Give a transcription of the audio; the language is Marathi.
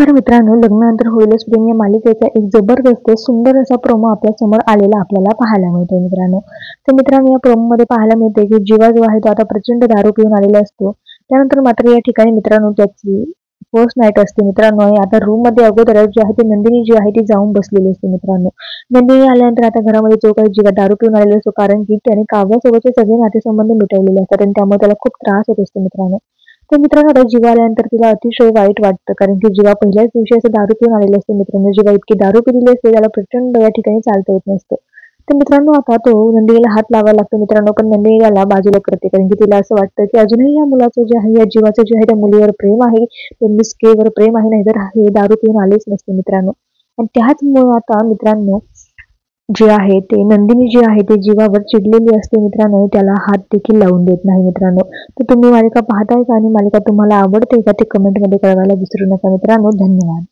नमस्कार मित्रांनो, लग्नानंतर होईलच प्रेम या मालिकेचा एक जबरदस्त सुंदर असा प्रोमो आपल्या समोर आलेला आपल्याला पाहायला मिळतो मित्रांनो. तर मित्रांनो, या प्रोमो मध्ये पाहायला मिळते की जीवा जो आहे तो आता प्रचंड दारू पिऊन आलेला असतो. त्यानंतर मात्र या ठिकाणी मित्रांनो त्याची फर्स्ट नाईट असते मित्रांनो. आणि आता रूम मध्ये अगोदर जी आहे ती नंदिनी जी आहे ती जाऊन बसलेली असते मित्रांनो. नंदिनी आल्यानंतर आता घरामध्ये जो काही जीवा दारू पिऊन आलेला असतो, कारण की त्याने काव्यासोबतचे सगळे नातेसंबंध मिटवलेले असतात आणि त्यामुळे त्याला खूप त्रास होत असतो मित्रांनो. तर मित्रांनो, आता जीवा आल्यानंतर तिला अतिशय वाईट वाटतं, कारण की जीवा पहिल्याच दिवशी असं दारू पिऊन आलेले असते मित्रांनो. जीवा इतकी दारू पिलेली असते त्याला प्रचंड या ठिकाणी चालता येत नसतं. तर मित्रांनो, आता तो नंदिनीला हात लावायला लागतो मित्रांनो, पण नंदिनी याला बाजूला करते, कारण की तिला असं वाटतं की अजूनही या मुलाचं जे आहे, या जीवाचं जे आहे त्या मुलीवर प्रेम आहे, त्या मिसकेवर प्रेम आहे, नाहीतर हे दारू पिऊन आलेच नसते मित्रांनो. आणि त्याचमुळे आता मित्रांनो जे आहे ते नंदिनी जी आहे ते जीवावर चिडलेली असते मित्रांनो, त्याला हात देखील लावून देत नाही मित्रांनो. तर तुम्ही मालिका पाहताय का आणि मालिका तुम्हाला आवडते का ते कमेंटमध्ये कळवायला विसरू नका मित्रांनो. धन्यवाद.